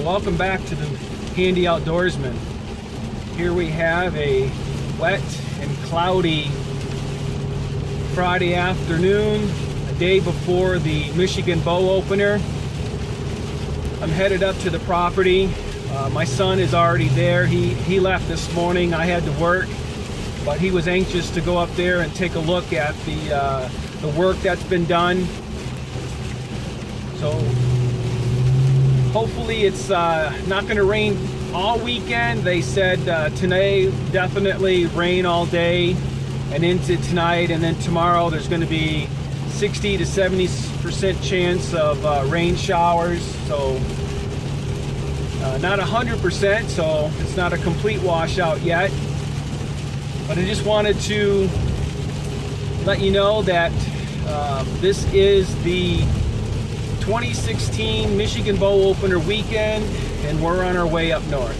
Welcome back to the Handy Outdoorsman. Here we have a wet and cloudy Friday afternoon, a day before the Michigan bow opener. I'm headed up to the property. My son is already there. He left this morning. I had to work, but he was anxious to go up there and take a look at the work that's been done. So hopefully it's not going to rain all weekend. They said today definitely rain all day and into tonight, and then tomorrow there's going to be 60 to 70% chance of rain showers. So not 100%, so it's not a complete washout yet. But I just wanted to let you know that this is the 2016 Michigan bow opener weekend, and we're on our way up north.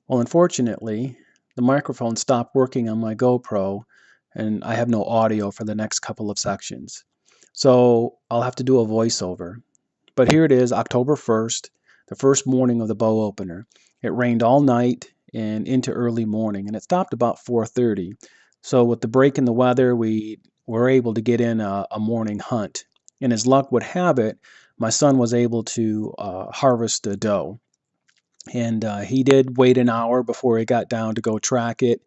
Well, unfortunately, the microphone stopped working on my GoPro, and I have no audio for the next couple of sections. So I'll have to do a voiceover. But here it is, October 1st, the first morning of the bow opener. It rained all night and into early morning, and it stopped about 4:30. So with the break in the weather, we were able to get in a morning hunt. And as luck would have it, my son was able to harvest a doe. And he did wait an hour before he got down to go track it.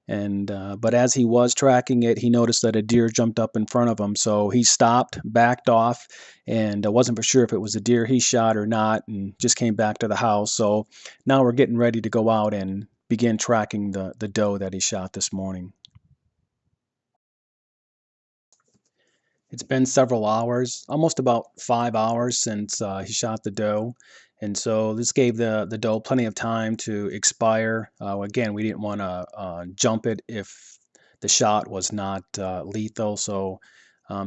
And but as he was tracking it, he noticed that a deer jumped up in front of him. So he stopped, backed off, and wasn't for sure if it was a deer he shot or not, and just came back to the house. So now we're getting ready to go out and begin tracking the doe that he shot this morning. It's been several hours, almost about 5 hours since he shot the doe. And so this gave the doe plenty of time to expire. Again, we didn't want to jump it if the shot was not lethal. So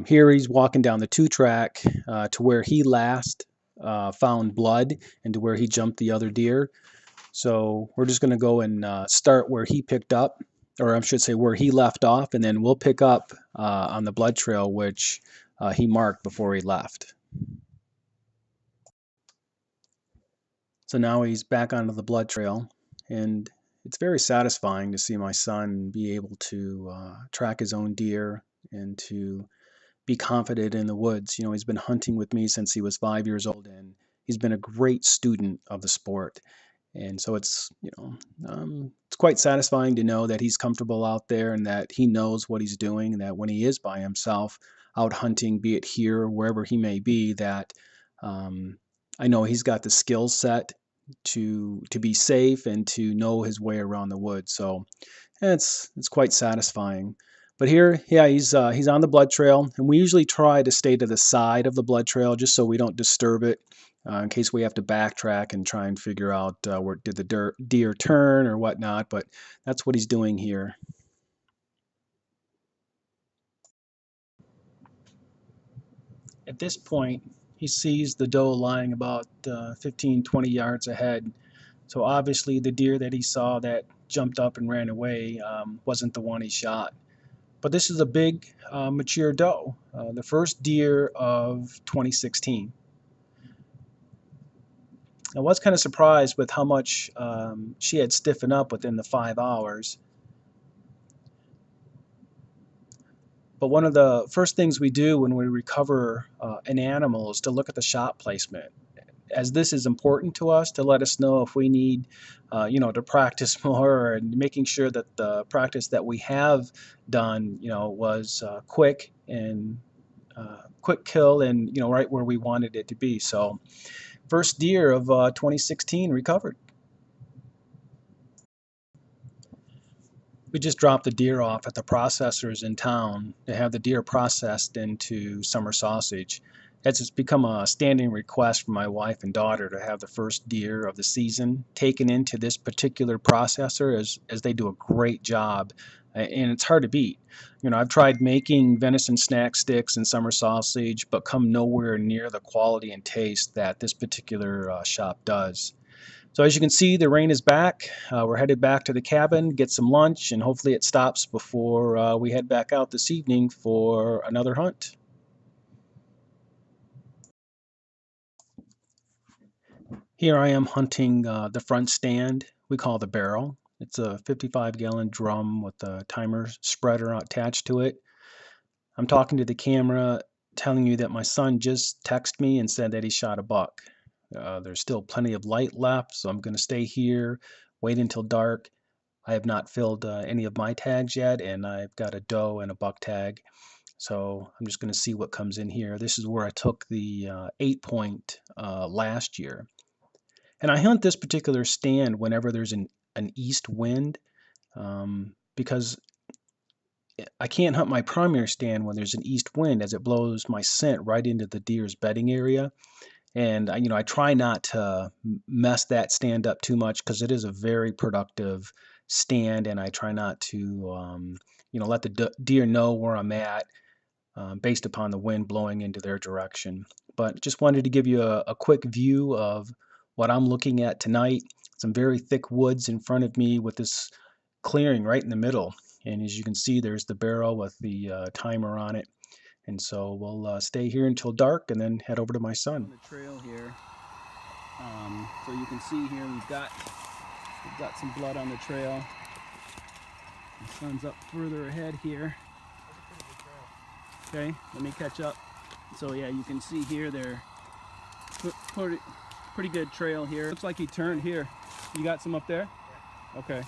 here he's walking down the two track to where he last found blood and to where he jumped the other deer. So we're just going to go and start where he picked up, or I should say where he left off, and then we'll pick up on the blood trail which he marked before he left. So now he's back onto the blood trail, and it's very satisfying to see my son be able to track his own deer and to be confident in the woods. You know, he's been hunting with me since he was 5 years old, and he's been a great student of the sport. And so it's, it's quite satisfying to know that he's comfortable out there and that he knows what he's doing, and that when he is by himself out hunting, be it here or wherever he may be, that I know he's got the skill set to be safe and to know his way around the woods. So it's quite satisfying. But here, yeah, he's on the blood trail, and we usually try to stay to the side of the blood trail just so we don't disturb it. In case we have to backtrack and try and figure out where did the deer turn or whatnot, but that's what he's doing here. At this point, he sees the doe lying about 15-20 yards ahead. So obviously the deer that he saw that jumped up and ran away wasn't the one he shot. But this is a big mature doe, the first deer of 2016. I was kind of surprised with how much she had stiffened up within the 5 hours. But one of the first things we do when we recover an animal is to look at the shot placement, as this is important to us to let us know if we need to practice more, and making sure that the practice that we have done was quick and quick kill and right where we wanted it to be. So first deer of 2016 recovered. We just dropped the deer off at the processors in town to have the deer processed into summer sausage. It's become a standing request from my wife and daughter to have the first deer of the season taken into this particular processor, as they do a great job, and it's hard to beat. I've tried making venison snack sticks and summer sausage, but come nowhere near the quality and taste that this particular shop does. So as you can see, the rain is back. We're headed back to the cabin, get some lunch, and hopefully it stops before we head back out this evening for another hunt. Here I am hunting the front stand we call the barrel. It's a 55-gallon drum with a timer spreader attached to it. I'm talking to the camera, telling you that my son just texted me and said that he shot a buck. There's still plenty of light left, so I'm going to stay here, wait until dark. I have not filled any of my tags yet, and I've got a doe and a buck tag. So I'm just going to see what comes in here. This is where I took the 8-point last year. And I hunt this particular stand whenever there's an east wind, because I can't hunt my primary stand when there's an east wind, as it blows my scent right into the deer's bedding area. And I try not to mess that stand up too much because it is a very productive stand, and I try not to let the deer know where I'm at based upon the wind blowing into their direction. But just wanted to give you a quick view of what I'm looking at tonight. Some very thick woods in front of me with this clearing right in the middle. And as you can see, there's the barrel with the timer on it. And so we'll stay here until dark and then head over to my son. On the trail here, so you can see here we've got some blood on the trail. The sun's up further ahead here. Okay, let me catch up. So yeah, you can see here they're pretty good trail here. Looks like he turned here. You got some up there? Yeah. Okay.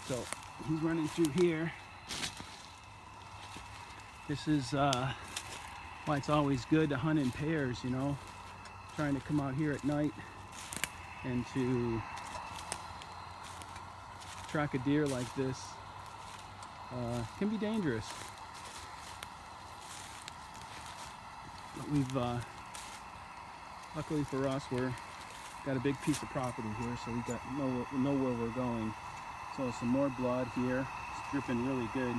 So he's running through here. This is why it's always good to hunt in pairs, trying to come out here at night and to track a deer like this can be dangerous. But we've luckily for us, we're got a big piece of property here, so we know where we're going. So some more blood here. It's dripping really good.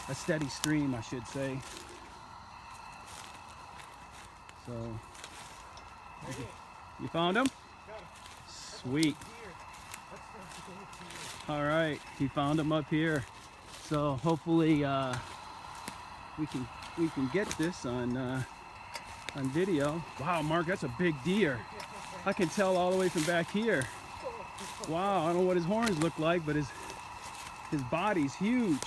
A steady stream, I should say. So you found him? Sweet. All right, he found him up here. So hopefully we can get this on video. Wow, Mark, that's a big deer. I can tell all the way from back here. Wow, I don't know what his horns look like, but his body's huge.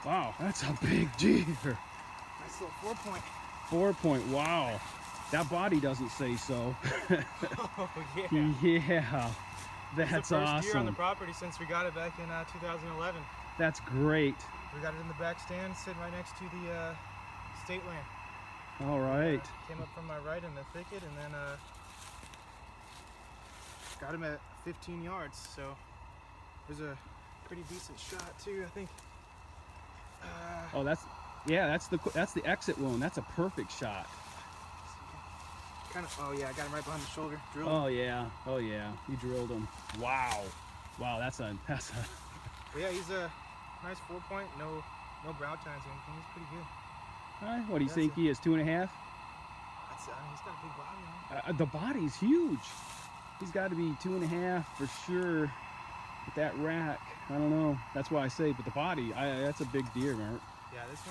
Wow, that's a big deer. Nice little 4-point. 4-point, wow. That body doesn't say so. Oh, yeah. Yeah, that's it's the first awesome. deer on the property since we got it back in 2011. That's great. We got it in the back stand, sitting right next to the state land. All right. Came up from my right in the thicket, and then got him at 15 yards. So it was a pretty decent shot too, I think. Oh, that's the exit wound. That's a perfect shot. Oh yeah, I got him right behind the shoulder. Drilled Oh him. yeah, oh yeah, you drilled him. Wow, that's a. But yeah, he's a nice 4-point. No brow tines or anything. He's pretty good. All right, what do you think he is? 2.5? He's got a big body, man. The body's huge. He's got to be 2.5 for sure. With that rack, I don't know. That's why I say, but the body, that's a big deer, Mark. Yeah, this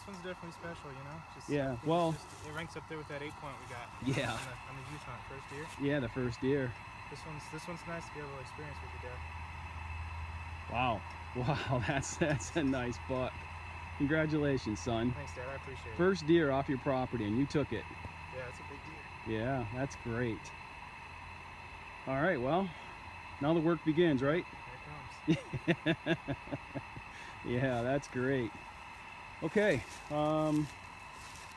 one's definitely special, Just, yeah, it ranks up there with that 8-point we got. Yeah. On the youth hunt, first deer. Yeah, the first deer. This one's nice to be able to experience with your dad. Wow, that's a nice buck. Congratulations, son. Thanks, Dad. I appreciate it. First deer off your property, and you took it. Yeah, it's a big deer. Yeah, that's great. All right, well, now the work begins, right? Here it comes. Yeah, that's great. Okay, let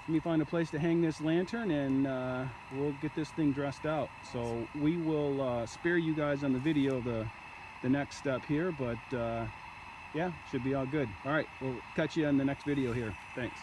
me find a place to hang this lantern, and we'll get this thing dressed out. So we will spare you guys on the video the next step here, but yeah, should be all good. All right, we'll catch you in the next video here. Thanks.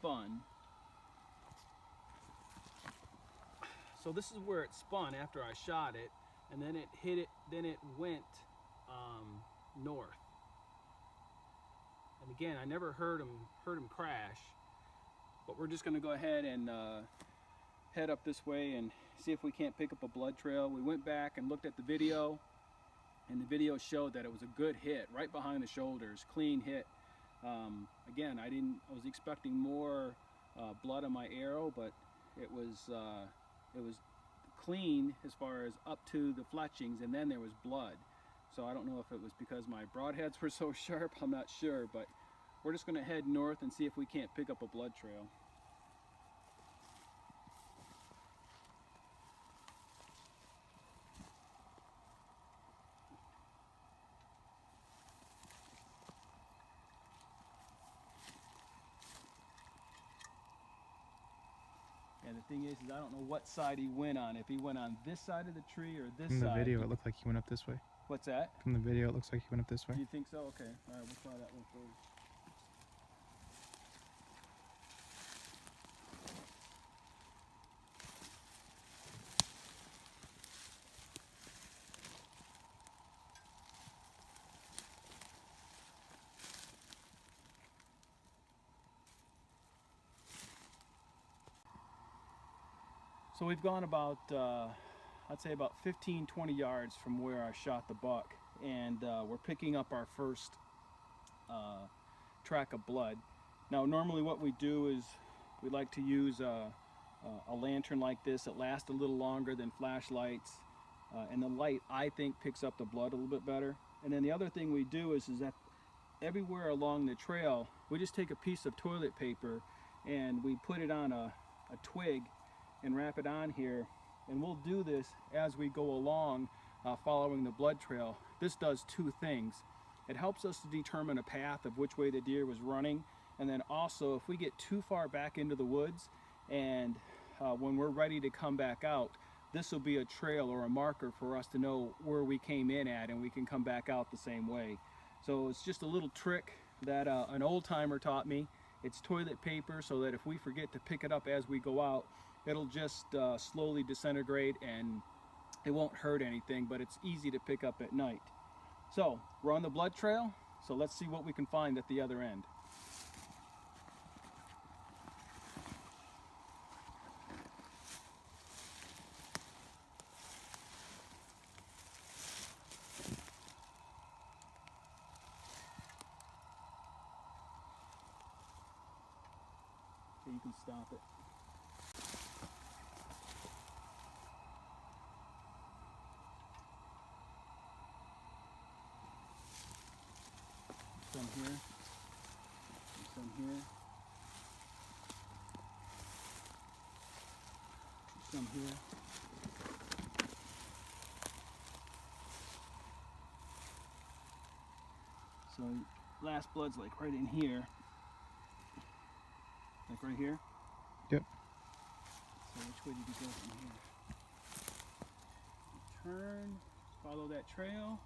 spun. So this is where it spun after I shot it, and then it hit it, then it went north. And again, I never heard him crash, but we're just gonna go ahead and head up this way and see if we can't pick up a blood trail. We went back and looked at the video, and the video showed that it was a good hit, right behind the shoulders, clean hit. Again, I was expecting more blood on my arrow, but it was clean as far as up to the fletchings, and then there was blood. So I don't know if it was because my broadheads were so sharp, I'm not sure, but we're just gonna head north and see if we can't pick up a blood trail. And the thing is I don't know what side he went on. If he went on this side of the tree or this side. From the video, it looked like he went up this way. What's that? From the video, it looks like he went up this way. Do you think so? Okay. All right, we'll try that one first. So we've gone about, I'd say about 15-20 yards from where I shot the buck, and we're picking up our first track of blood. Now normally what we do is we like to use a lantern like this. It lasts a little longer than flashlights, and the light, I think, picks up the blood a little bit better. And then the other thing we do is that everywhere along the trail, we just take a piece of toilet paper and we put it on a twig and wrap it on here, and we'll do this as we go along following the blood trail. This does two things. It helps us to determine a path of which way the deer was running, and then also if we get too far back into the woods and when we're ready to come back out, this will be a trail or a marker for us to know where we came in at, and we can come back out the same way. So it's just a little trick that an old timer taught me. It's toilet paper, so that if we forget to pick it up as we go out, it'll just slowly disintegrate and it won't hurt anything, but it's easy to pick up at night. So we're on the blood trail, so let's see what we can find at the other end. Okay, you can stop it. Some here, and some here, and some here. So last blood's like right in here, like right here. Yep. So which way did you go from here? Turn, follow that trail.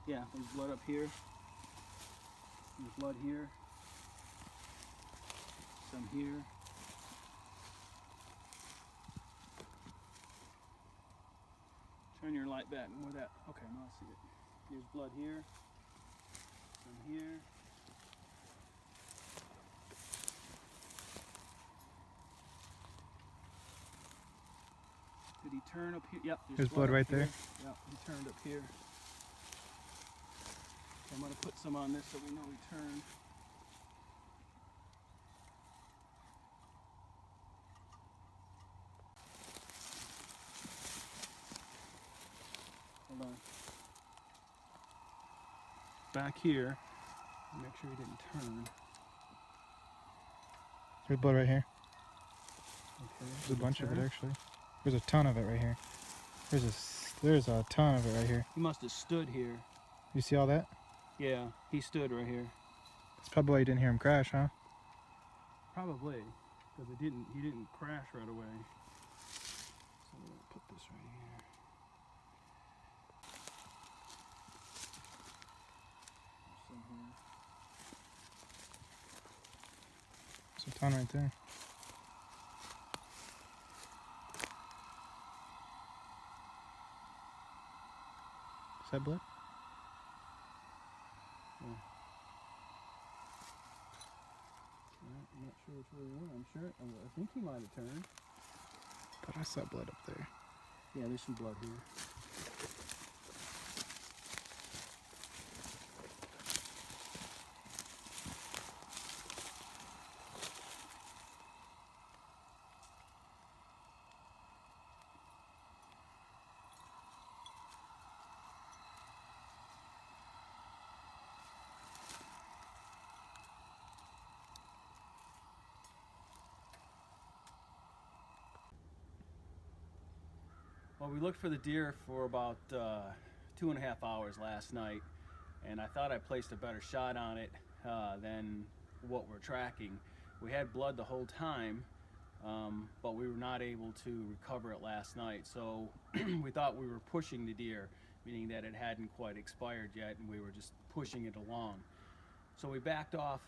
Yeah, there's blood up here. There's blood here, some here. Turn your light back more that. Okay, now I see it. There's blood here, some here. Did he turn up here? Yep, There's blood right here. there. Yep, he turned up here. I'm going to put some on this so we know he turned. Hold on. Back here, make sure he didn't turn. There's blood right here. Okay. There's a bunch of it actually. There's a ton of it right here. There's a ton of it right here. He must have stood here. You see all that? Yeah, he stood right here. That's probably why you didn't hear him crash, huh? Probably, because he didn't crash right away. So I'm gonna put this right here. Some here. Some Found right there. Is that blood? Yeah. I'm not sure which way he went. I think he might have turned. But I saw blood up there. Yeah, there's some blood here. Well, we looked for the deer for about 2.5 hours last night, and I thought I placed a better shot on it than what we're tracking. We had blood the whole time, but we were not able to recover it last night. So we thought we were pushing the deer, meaning that it hadn't quite expired yet, and we were just pushing it along. So we backed off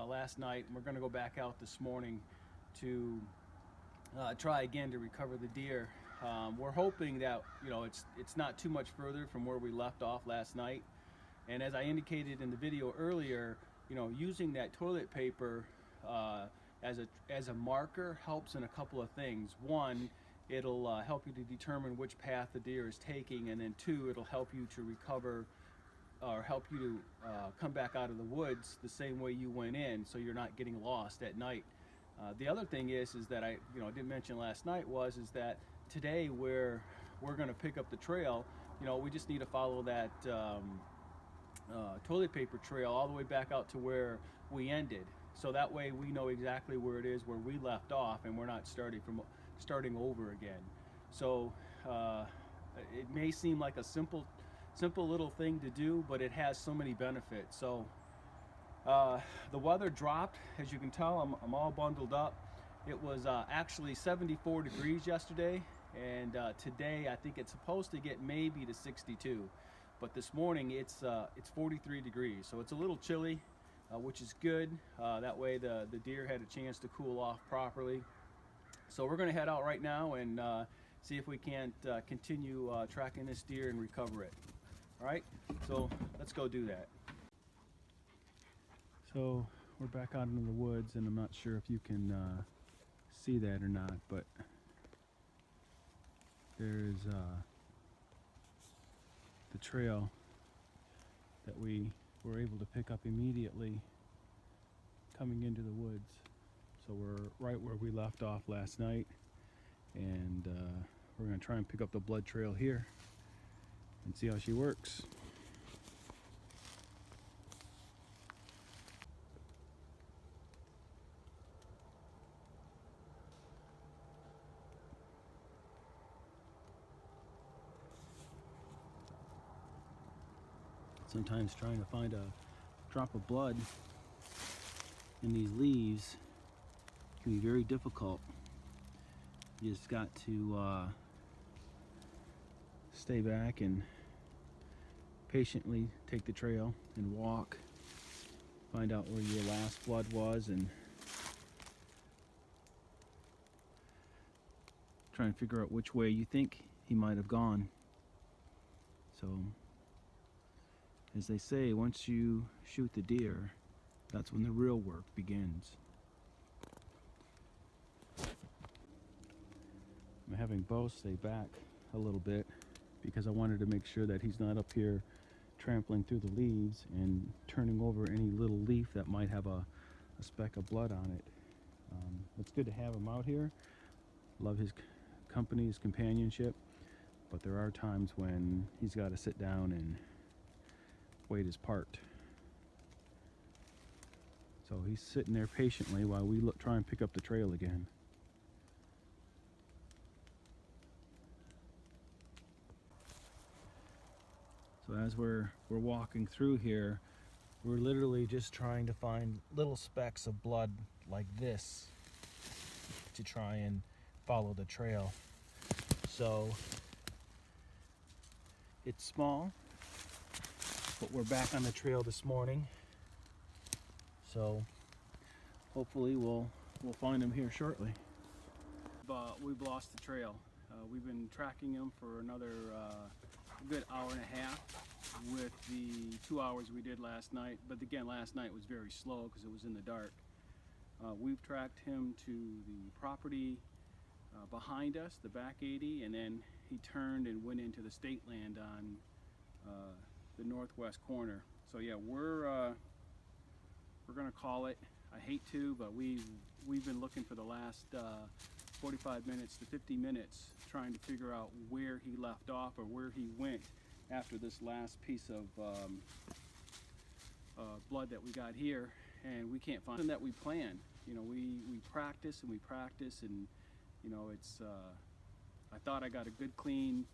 last night, and we're going to go back out this morning to try again to recover the deer. We're hoping that it's not too much further from where we left off last night. And as I indicated in the video earlier, using that toilet paper as a marker helps in a couple of things. One, it'll help you to determine which path the deer is taking, and then two, it'll help you to recover or help you to come back out of the woods the same way you went in, so you're not getting lost at night. The other thing is that I didn't mention last night is that today we're going to pick up the trail. We just need to follow that toilet paper trail all the way back out to where we ended, so that way we know exactly where it is where we left off, and we're not starting over again. So it may seem like a simple little thing to do, but it has so many benefits. So the weather dropped, as you can tell. I'm all bundled up. It was actually 74 degrees yesterday, and today I think it's supposed to get maybe to 62, but this morning it's 43 degrees, so it's a little chilly, which is good. That way the deer had a chance to cool off properly. So we're going to head out right now and see if we can't continue tracking this deer and recover it. All right, so let's go do that. So we're back out into the woods, and I'm not sure if you can see that or not, but there's the trail that we were able to pick up immediately coming into the woods. So we're right where we left off last night, and we're going to try and pick up the blood trail here and see how she works. Sometimes trying to find a drop of blood in these leaves can be very difficult. You just got to stay back and patiently take the trail and walk, find out where your last blood was, and try and figure out which way you think he might have gone. So, as they say, once you shoot the deer, that's when the real work begins. I'm having Bo stay back a little bit because I wanted to make sure that he's not up here trampling through the leaves and turning over any little leaf that might have a speck of blood on it. It's good to have him out here. Love his company, his companionship, but there are times when he's got to sit down and wait his part. So he's sitting there patiently while we try and pick up the trail again. So as we're walking through here, we're literally just trying to find little specks of blood like this to try and follow the trail. So it's small, but we're back on the trail this morning. So hopefully we'll we'll find him here shortly. But we've lost the trail. We've been tracking him for another good hour and a half with the 2 hours we did last night. But again, last night was very slow because it was in the dark. We've tracked him to the property behind us, the back 80, and then he turned and went into the state land on the northwest corner. So yeah, we're gonna call it. I hate to, but we've been looking for the last 45 minutes to 50 minutes trying to figure out where he left off or where he went after this last piece of blood that we got here, and we can't find something that we planned. You know, we practice and we practice, and you know, it's I thought I got a good clean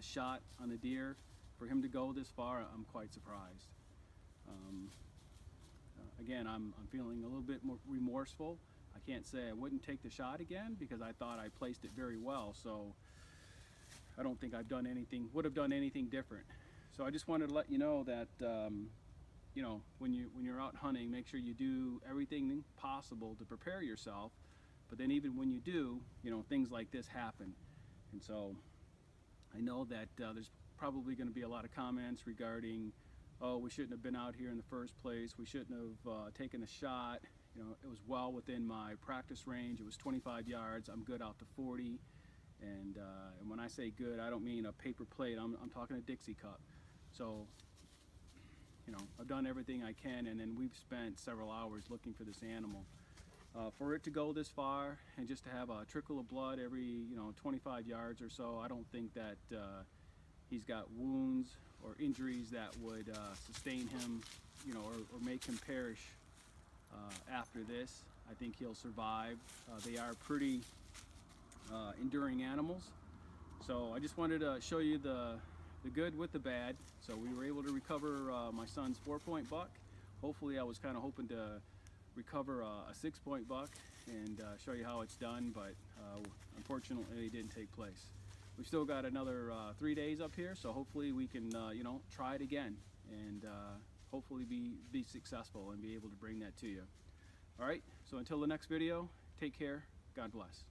shot on the deer. For him to go this far, I'm quite surprised. Again, I'm feeling a little bit more remorseful. I can't say I wouldn't take the shot again because I thought I placed it very well. So I don't think I've done anything, would have done anything different. So I just wanted to let you know that you know, when you're out hunting, make sure you do everything possible to prepare yourself. But then even when you do, you know, things like this happen. And so I know that there's probably going to be a lot of comments regarding, oh, we shouldn't have been out here in the first place. We shouldn't have taken a shot. You know, it was well within my practice range. It was 25 yards. I'm good out to 40. And when I say good, I don't mean a paper plate. I'm talking a Dixie cup. So, you know, I've done everything I can, and then we've spent several hours looking for this animal. For it to go this far and just to have a trickle of blood every, you know, 25 yards or so, I don't think that he's got wounds or injuries that would sustain him, you know, or make him perish after this. I think he'll survive. They are pretty enduring animals. So I just wanted to show you the good with the bad. So we were able to recover my son's 4-point buck. Hopefully I was kind of hoping to recover a 6-point buck and show you how it's done, but unfortunately it didn't take place. We've still got another 3 days up here, so hopefully we can you know, try it again and hopefully be successful and be able to bring that to you. All right, so until the next video, take care. God bless.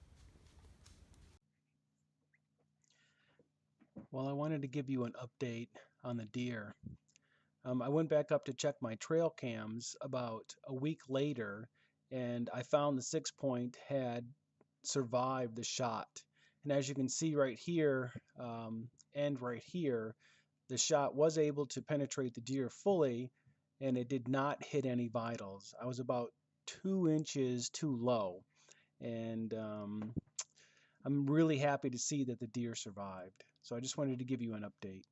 Well, I wanted to give you an update on the deer. I went back up to check my trail cams about a week later, and I found the 6-point had survived the shot. And as you can see right here and right here, the shot was able to penetrate the deer fully, and it did not hit any vitals. I was about 2 inches too low, and I'm really happy to see that the deer survived. So I just wanted to give you an update.